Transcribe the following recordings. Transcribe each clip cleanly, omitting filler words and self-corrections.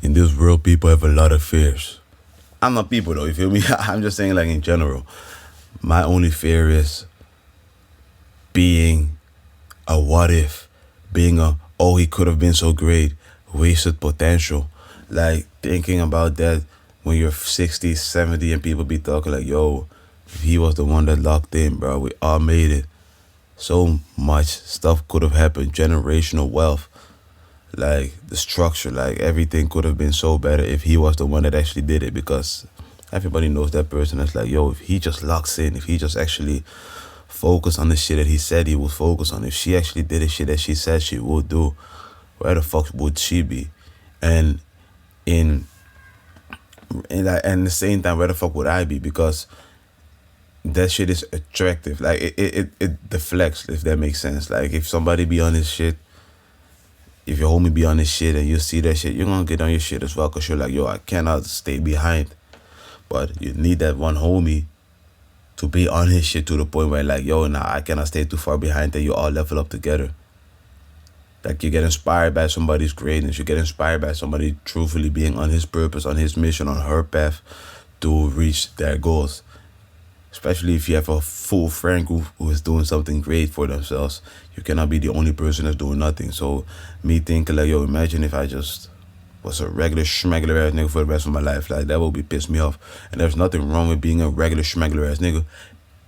In this world, people have a lot of fears. I'm not people though, you feel me? I'm just saying like in general. My only fear is being a what if, being a oh he could have been so great, wasted potential. Like thinking about that when you're 60, 70 and people be talking like, yo, if he was the one that locked in, bro, we all made it. So much stuff could have happened, generational wealth, like the structure, like everything could have been so better if he was the one that actually did it, because everybody knows that person is like, yo, if he just locks in, if he just actually focus on the shit that he said he would focus on, if she actually did the shit that she said she would do, where the fuck would she be? And in and the same time, where the fuck would I be? Because that shit is attractive. Like it deflects, if that makes sense. Like if somebody be on his shit, if your homie be on his shit and you see that shit, you're gonna get on your shit as well, because you're like, yo, I cannot stay behind. But you need that one homie to be on his shit to the point where like, yo, nah, I cannot stay too far behind, that you all level up together. Like you get inspired by somebody's greatness, you get inspired by somebody truthfully being on his purpose, on his mission, on her path to reach their goals. Especially if you have a full friend group who is doing something great for themselves. You cannot be the only person that's doing nothing. So me thinking like, yo, imagine if I just was a regular schmeggler ass nigga for the rest of my life. Like that would be piss me off. And there's nothing wrong with being a regular schmeggler ass nigga,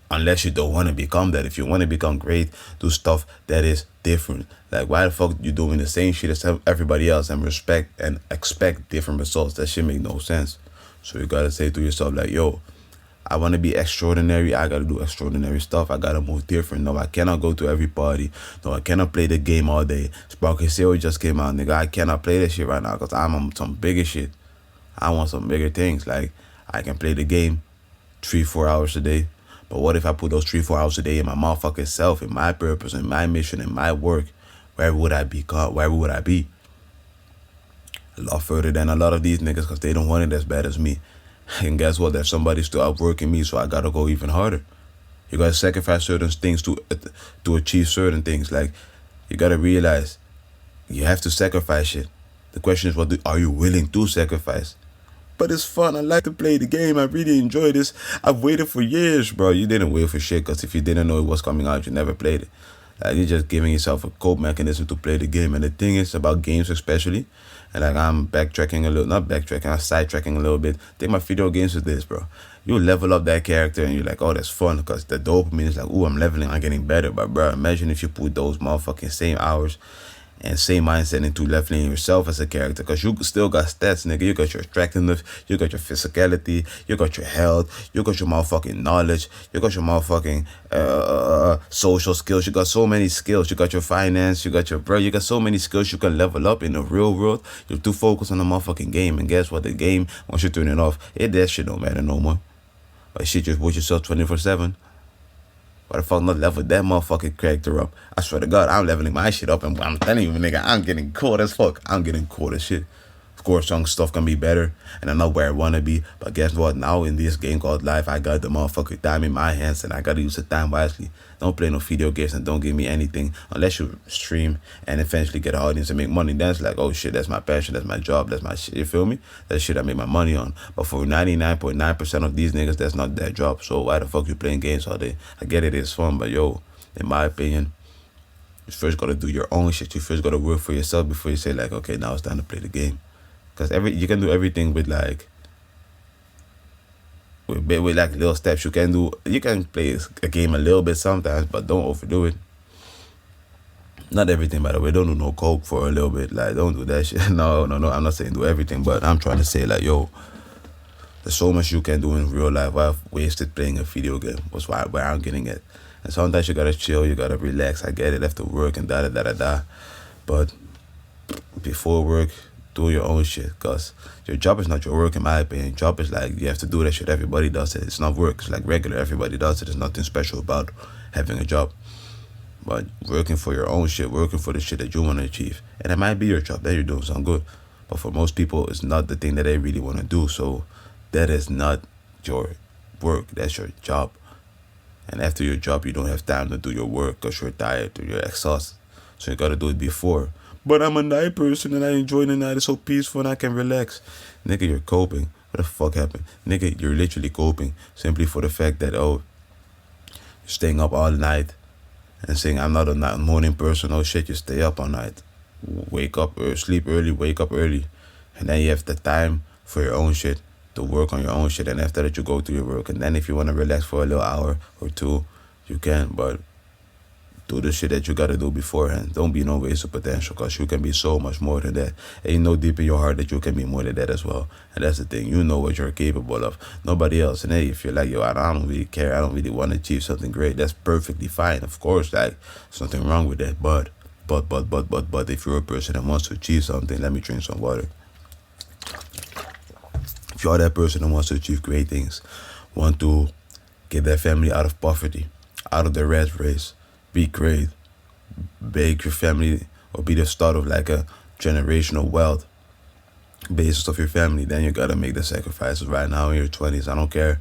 unless you don't want to become that. If you want to become great, do stuff that is different. Like why the fuck you doing the same shit as everybody else and respect and expect different results? That shit make no sense. So you gotta say to yourself like, yo, I want to be extraordinary. I gotta do extraordinary stuff. I gotta move different. No, I cannot go to every party. No, I cannot play the game all day. Sparky Sale just came out, nigga. I cannot play that shit right now because I'm on some bigger shit. I want some bigger things. Like I can play the game 3-4 hours a day. But what if I put those 3-4 hours a day in my motherfucking self, in my purpose, in my mission, in my work? Where would I be? Where would I be? A lot further than a lot of these niggas, because they don't want it as bad as me. And guess what? There's somebody still outworking me, so I gotta go even harder. You gotta sacrifice certain things to achieve certain things. Like you gotta realize you have to sacrifice shit. The question is, are you willing to sacrifice? But it's fun. I like to play the game. I really enjoy this. I've waited for years, bro. You didn't wait for shit, because if you didn't know it was coming out, you never played it. Like you're just giving yourself a cope mechanism to play the game. And the thing is about games especially, and like I'm backtracking a little, not backtracking, I'm sidetracking a little bit. Take my video games with this, bro. You level up that character and you're like, oh, that's fun, because the dopamine is like, oh, I'm leveling, I'm getting better. But bro, imagine if you put those motherfucking same hours and same mindset into leveling yourself as a character, because you still got stats, nigga. You got your attractiveness, you got your physicality, you got your health, you got your motherfucking knowledge, you got your motherfucking social skills. You got so many skills. You got your finance, you got your bro, you got so many skills you can level up in the real world. You're too focused on the motherfucking game, and guess what? The game, once you turn it off, that shit don't matter no more. But shit, just watch yourself 24/7. Why the fuck not level that motherfucking character up? I swear to God, I'm leveling my shit up, and I'm telling you, nigga, I'm getting cool as fuck. I'm getting cool as shit. Of course, some stuff can be better, and I'm not where I wanna be. But guess what? Now in this game called life, I got the motherfucking time in my hands, and I gotta use the time wisely. Don't play no video games and don't give me anything unless you stream and eventually get an audience and make money. Then it's like, oh shit, that's my passion, that's my job, that's my shit. You feel me? That shit I make my money on. But for 99.9% of these niggas, that's not their job. So why the fuck you playing games all day? I get it, it's fun, but yo, in my opinion, you first gotta do your own shit. You first gotta work for yourself before you say like, okay, now it's time to play the game. Because you can do everything with like with like little steps. You can play a game a little bit sometimes, but don't overdo it. Not everything, by the way. Don't do no coke for a little bit. Like, don't do that shit. No. I'm not saying do everything, but I'm trying to say like, yo, there's so much you can do in real life. I've wasted playing a video game. Was where I'm getting it. And sometimes you gotta chill. You gotta relax. I get it after work and da. But before work, do your own shit, because your job is not your work, in my opinion. Job is like, you have to do that shit. Everybody does it. It's not work. It's like regular. Everybody does it. There's nothing special about having a job. But working for your own shit, working for the shit that you want to achieve, and it might be your job, that you're doing something good. But for most people, it's not the thing that they really want to do. So that is not your work. That's your job. And after your job, you don't have time to do your work because you're tired or you're exhausted. So you got to do it before. But I'm a night person and I enjoy the night. It's so peaceful and I can relax. Nigga, you're coping. What the fuck happened? Nigga, you're literally coping simply for the fact that, oh, you're staying up all night and saying, I'm not a morning person. Oh shit, you stay up all night. Wake up, or sleep early, wake up early. And then you have the time for your own shit, to work on your own shit. And after that, you go to your work. And then if you want to relax for a little hour or two, you can. But do the shit that you gotta do beforehand. Don't be no waste of potential, because you can be so much more than that. And you know deep in your heart that you can be more than that as well. And that's the thing. You know what you're capable of. Nobody else. And hey, if you're like, yo, I don't really care. I don't really want to achieve something great. That's perfectly fine. Of course, like, there's nothing wrong with that. But, if you're a person that wants to achieve something, let me drink some water. If you are that person that wants to achieve great things, want to get their family out of poverty, out of the rat race, be great, make your family, or be the start of like a generational wealth basis of your family, then you gotta make the sacrifices right now in your 20s. I don't care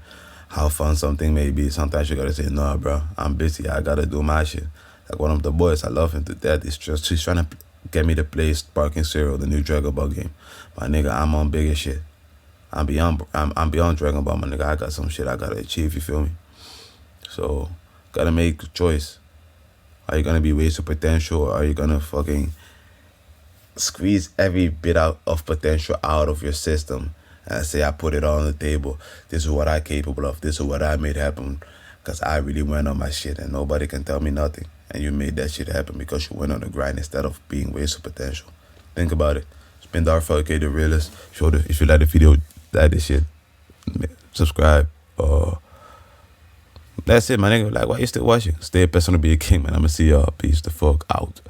how fun something may be. Sometimes you gotta say, no, bro, I'm busy. I gotta do my shit. Like one of the boys, I love him to death. He's trying to get me to play Sparking Zero, the new Dragon Ball game. My nigga, I'm on bigger shit. I'm beyond Dragon Ball, my nigga. I got some shit I gotta achieve, you feel me? So, gotta make a choice. Are you gonna be wasting potential, or are you gonna fucking squeeze every bit out of potential out of your system and say, I put it all on the table. This is what I'm capable of. This is what I made happen, because I really went on my shit and nobody can tell me nothing. And you made that shit happen because you went on the grind instead of being wasted potential. Think about it. It's been Darvell, okay, the realist. If you like the video, like this shit, subscribe. That's it, my nigga. Like, why you still watching? Stay a person to be a king, man. I'ma see y'all. Peace the fuck out.